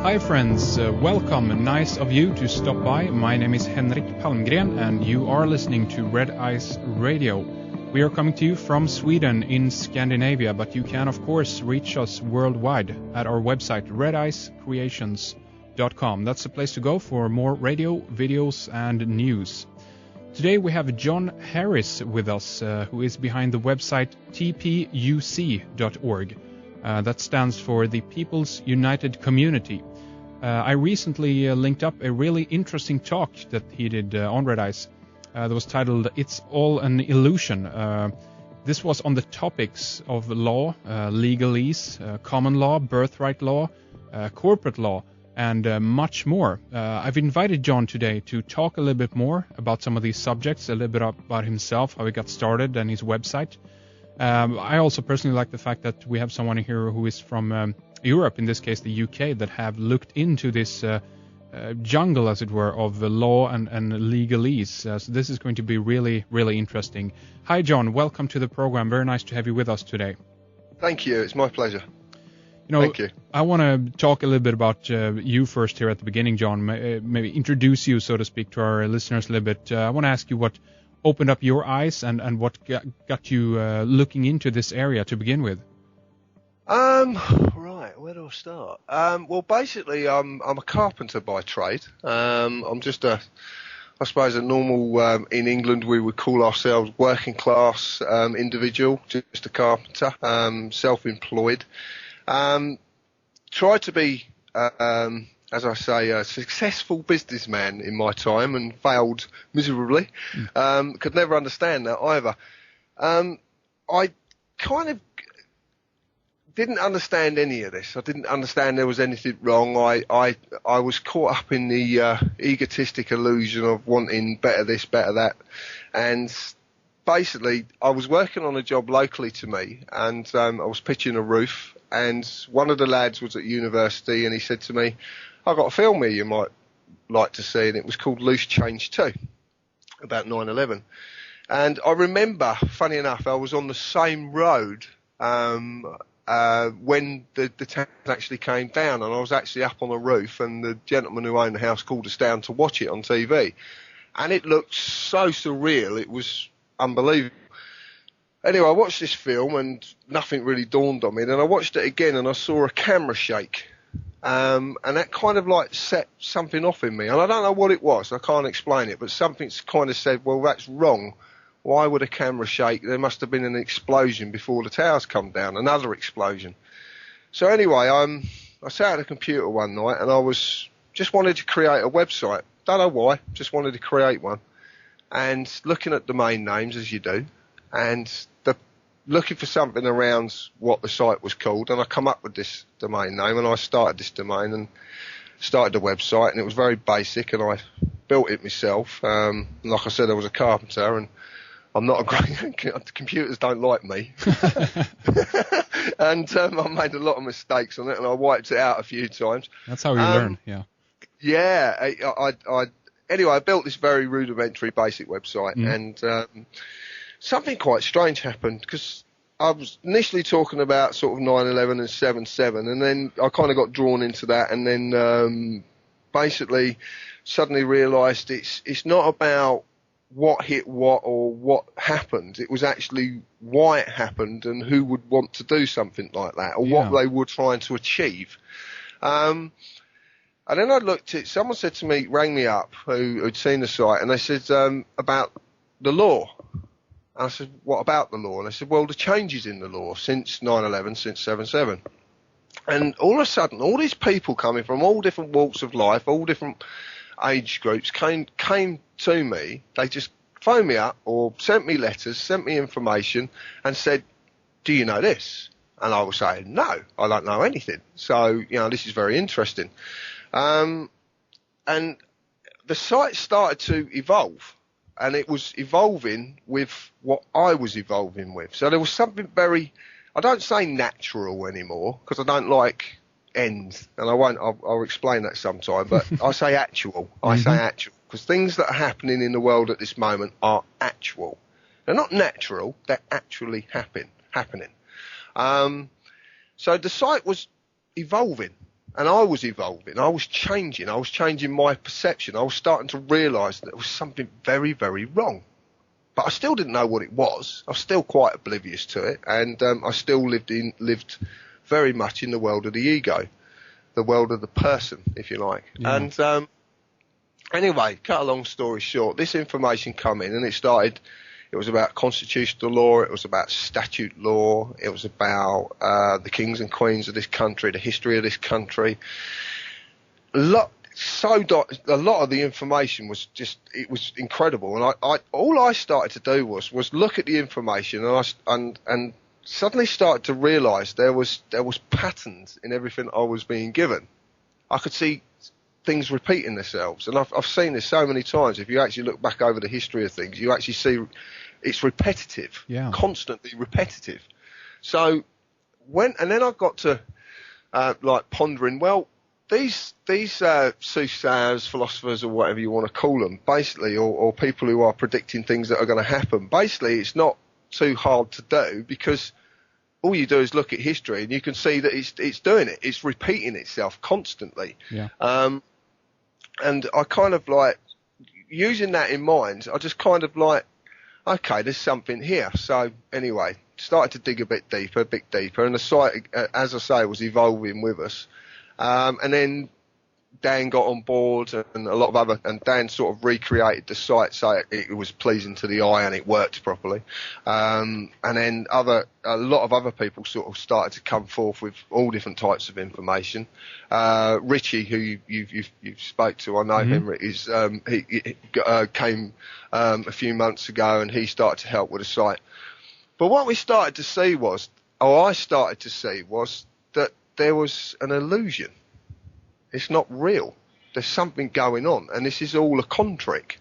Hi friends, welcome. Nice of you to stop by. My name is Henrik Palmgren and you are listening to Red Ice Radio. We are coming to you from Sweden in Scandinavia, but you can of course reach us worldwide at our website redicecreations.com. That's the place to go for more radio, videos and news. Today we have John Harris with us, who is behind the website tpuc.org. That stands for the People's United Community. I recently linked up a really interesting talk that he did on Red Ice that was titled It's All an Illusion. This was on the topics of law, legalese, common law, birthright law, corporate law, and much more. I've invited John today to talk a little bit more about some of these subjects, a little bit about himself, how he got started, and his website. I also personally like the fact that we have someone here who is from Europe, in this case the UK, that have looked into this jungle, as it were, of law and legalese. So this is going to be really, really interesting. Hi, John. Welcome to the program. Very nice to have you with us today. Thank you. It's my pleasure. Thank you. I want to talk a little bit about you first here at the beginning, John. Maybe introduce you, so to speak, to our listeners a little bit. I want to ask you what opened up your eyes and what got you looking into this area to begin with. Right, where do I start? Well, basically, I'm a carpenter by trade. I'm just I suppose a normal, in England we would call ourselves working class individual, just a carpenter, self-employed. Tried to be, as I say, a successful businessman in my time and failed miserably. Could never understand that either. I kind of didn't understand any of this. I didn't understand there was anything wrong. I was caught up in the egotistic illusion of wanting better this, better that. And basically, I was working on a job locally to me, and I was pitching a roof, and one of the lads was at university, and he said to me, I've got a film here you might like to see, and it was called Loose Change 2, about 9/11. And I remember, funny enough, I was on the same road when the town actually came down, and I was actually up on the roof, and the gentleman who owned the house called us down to watch it on TV. And it looked so surreal, it was unbelievable. Anyway, I watched this film and nothing really dawned on me. Then I watched it again and I saw a camera shake. And that kind of like set something off in me. And I don't know what it was, I can't explain it, but something's kind of said, well, that's wrong. Why would a camera shake? There must have been an explosion before the towers come down, another explosion. So anyway, I sat at a computer one night and I just wanted to create a website. Don't know why, just wanted to create one. And looking at domain names, as you do, and looking for something around what the site was called, and I come up with this domain name, and I started this domain and started the website, and it was very basic, and I built it myself. Like I said, I was a carpenter, and I'm not a great computers don't like me. And I made a lot of mistakes on it, and I wiped it out a few times. That's how you learn, yeah. Yeah, anyway, I built this very rudimentary basic website, and something quite strange happened, because I was initially talking about sort of 9/11 and 7/7, and then I kind of got drawn into that, and then basically suddenly realised it's not about what hit what or what happened. It was actually why it happened and who would want to do something like that, or what they were trying to achieve. And then I looked at, someone said to me, rang me up, who'd seen the site, and they said about the law. And I said, what about the law? And they said, well, the changes in the law since 9/11, since 7/7. And all of a sudden, all these people coming from all different walks of life, all different age groups came to me. They just phoned me up or sent me letters, sent me information and said, do you know this? And I was saying, no, I don't know anything. So, this is very interesting. And the site started to evolve. And it was evolving with what I was evolving with. So there was something very, I don't say natural anymore, because I don't like ends, and I'll explain that sometime, but I say actual. I say actual, because things that are happening in the world at this moment are actual. They're not natural, they're actually happening. So the site was evolving, And I was evolving. I was changing. I was changing my perception. I was starting to realise that there was something very, very wrong. But I still didn't know what it was. I was still quite oblivious to it, and I still lived very much in the world of the ego, the world of the person, if you like. Yeah. And anyway, cut a long story short, this information come in, and it was about constitutional law, it was about statute law, it was about the kings and queens of this country, the history of this country. A lot of the information was it was incredible, and all I started to do was look at the information, and suddenly started to realise there was patterns in everything I was being given. I could see things repeating themselves, and I've seen this so many times. If you actually look back over the history of things, you actually see it's repetitive, constantly repetitive. So then I got to like pondering, well, these soothsayers, philosophers, or whatever you want to call them, basically, or people who are predicting things that are going to happen, basically, it's not too hard to do, because all you do is look at history and you can see that it's doing it. It's repeating itself constantly. Yeah. And I kind of like, using that in mind, I just kind of like, okay, there's something here. So anyway, started to dig a bit deeper, and the site, as I say, was evolving with us. And then Dan got on board, and a lot of other, and Dan sort of recreated the site so it was pleasing to the eye and it worked properly. And then a lot of other people sort of started to come forth with all different types of information. Richie, who you've spoke to, I know him, is he came a few months ago, and he started to help with the site. But what we started to see was, or I started to see, was that there was an illusion. It's not real. There's something going on, and this is all a con trick.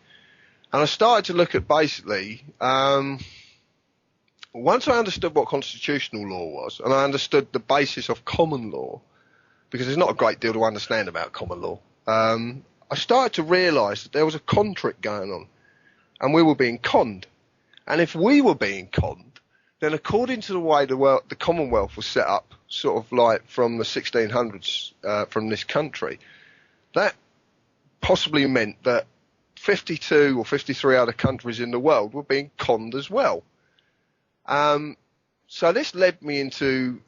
And I started to look at basically, once I understood what constitutional law was, and I understood the basis of common law, because there's not a great deal to understand about common law, I started to realise that there was a con trick going on, and we were being conned. And if we were being conned, then according to the way the Commonwealth was set up, sort of like from the 1600s from this country, that possibly meant that 52 or 53 other countries in the world were being conned as well. So this led me into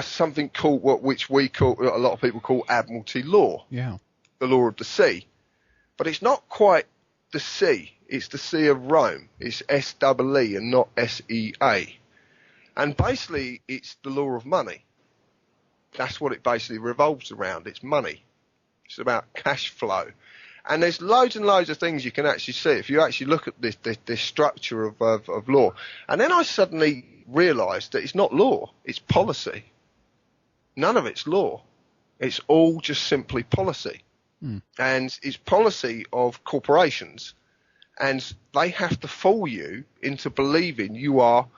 something called which we call, a lot of people call, Admiralty law. Yeah, the law of the sea, but it's not quite the sea. It's the Sea of Rome. It's S-E-E and not S-E-A. And basically, it's the law of money. That's what it basically revolves around. It's money. It's about cash flow. And there's loads and loads of things you can actually see if you actually look at this structure of law. And then I suddenly realised that it's not law. It's policy. None of it's law. It's all just simply policy. And it's policy of corporations. And they have to fool you into believing you are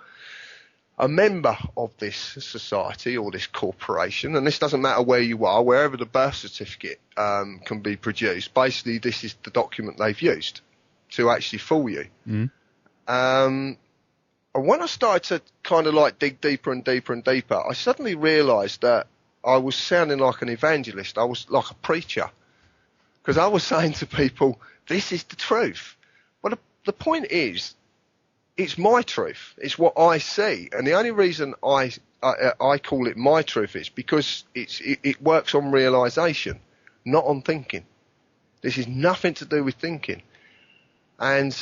a member of this society or this corporation. And this doesn't matter where you are, wherever the birth certificate can be produced. Basically, this is the document they've used to actually fool you. And when I started to kind of like dig deeper and deeper and deeper, I suddenly realised that I was sounding like an evangelist. I was like a preacher, because I was saying to people, this is the truth. Well, the point is, it's my truth. It's what I see. And the only reason I call it my truth is because it works on realisation, not on thinking. This is nothing to do with thinking. And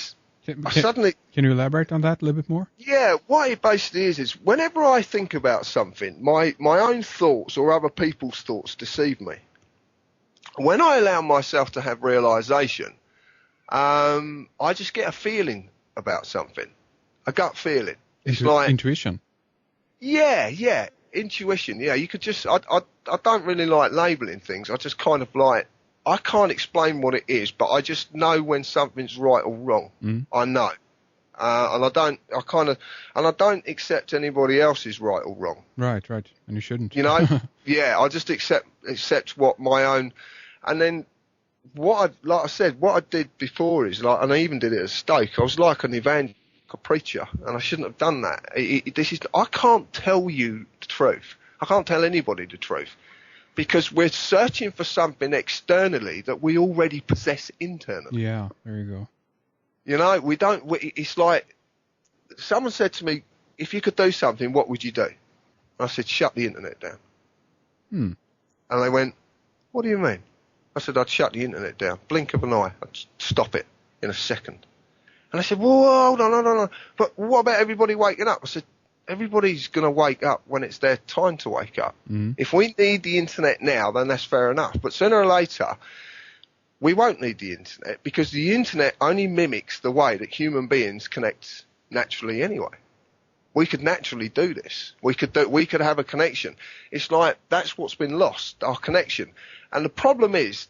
suddenly... Can you elaborate on that a little bit more? Yeah, what it basically is whenever I think about something, my own thoughts or other people's thoughts deceive me. When I allow myself to have realisation, I just get a feeling about something, a gut feeling. It's like intuition. Yeah, intuition. Yeah, you could just. I don't really like labelling things. I just kind of like. I can't explain what it is, but I just know when something's right or wrong. I know, and I don't. I don't accept anybody else's right or wrong. Right, and you shouldn't. You know, yeah. I just accept what my own, and then. Like I said, what I did before is like, and I even did it at Stoke. I was like an evangelical preacher, and I shouldn't have done that. I can't tell you the truth. I can't tell anybody the truth. because we're searching for something externally that we already possess internally. Yeah, there you go. You know, it's like someone said to me, if you could do something, what would you do? I said, shut the internet down. And they went, what do you mean? I said, I'd shut the internet down. Blink of an eye. I'd stop it in a second. And I said, well, hold on. But what about everybody waking up? I said, everybody's going to wake up when it's their time to wake up. If we need the internet now, then that's fair enough. But sooner or later, we won't need the internet, because the internet only mimics the way that human beings connect naturally anyway. We could naturally do this. We could have a connection. It's like that's what's been lost, our connection. And the problem is,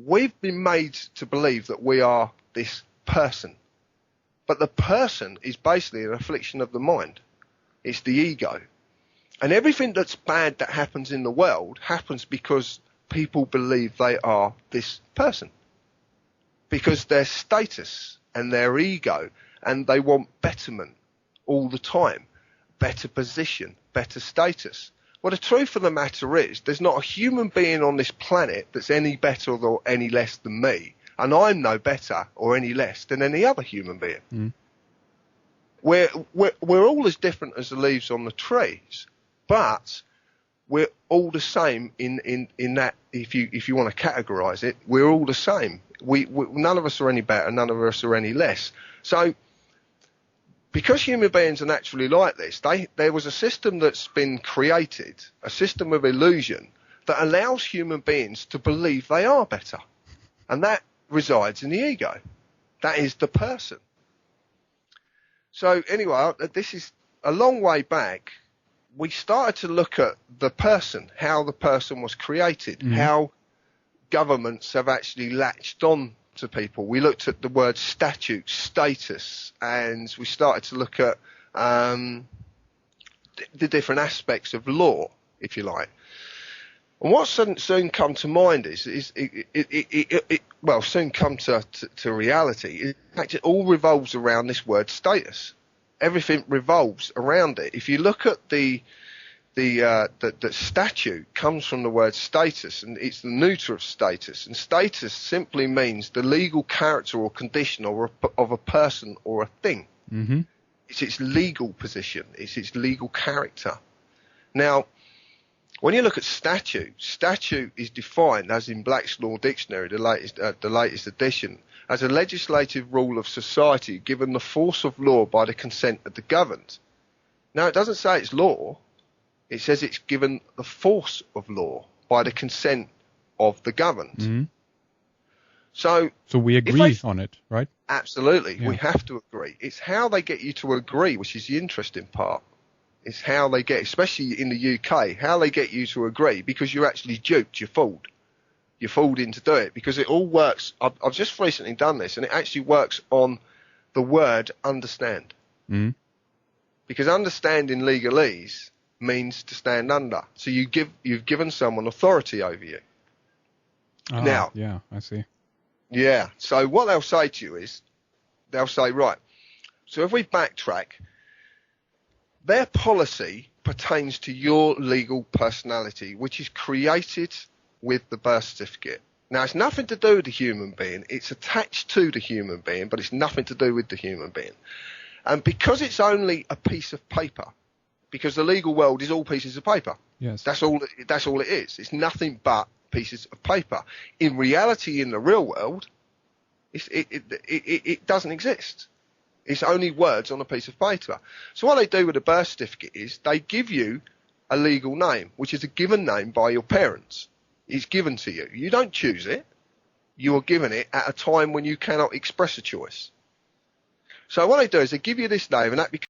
we've been made to believe that we are this person. But the person is basically an affliction of the mind. It's the ego. And everything that's bad that happens in the world happens because people believe they are this person. Because their status and their ego, and they want betterment all the time. Better position, better status. Well, the truth of the matter is, there's not a human being on this planet that's any better or any less than me. And I'm no better or any less than any other human being. We're all as different as the leaves on the trees, but we're all the same in that. If you want to categorise it, we're all the same. None of us are any better, none of us are any less. So, because human beings are naturally like this, there was a system that's been created, a system of illusion that allows human beings to believe they are better, and that resides in the ego. That is the person. So anyway, this is a long way back. We started to look at the person, how the person was created, how governments have actually latched on to people. We looked at the word statute, status, and we started to look at the different aspects of law, if you like. And what soon come to mind soon come to reality. In fact, it all revolves around this word status. Everything revolves around it. If you look at the statute comes from the word status, and it's the neuter of status. And status simply means the legal character or condition of a person or a thing. It's its legal position. It's its legal character. Now, when you look at statute is defined as in Black's Law Dictionary, the latest edition, as a legislative rule of society given the force of law by the consent of the governed. Now, it doesn't say it's law. It says it's given the force of law by the consent of the governed. So we agree on it, right? Absolutely. Yeah. We have to agree. It's how they get you to agree, which is the interesting part. It's how they get, especially in the UK, how they get you to agree, because you're actually duped, you're fooled. You're fooled into doing it, because it all works. I've just recently done this, and it actually works on the word understand. Because understand in legalese means to stand under. So you've given someone authority over you. Now, yeah, I see. Yeah. So what they'll say to you is, they'll say, right, so if we backtrack, their policy pertains to your legal personality, which is created with the birth certificate. Now, it's nothing to do with the human being. It's attached to the human being, but it's nothing to do with the human being. And because it's only a piece of paper, because the legal world is all pieces of paper. Yes. That's all it is. It's nothing but pieces of paper. In reality, in the real world, it doesn't exist. It's only words on a piece of paper. So what they do with a birth certificate is they give you a legal name, which is a given name by your parents. It's given to you. You don't choose it. You are given it at a time when you cannot express a choice. So what they do is they give you this name, and that becomes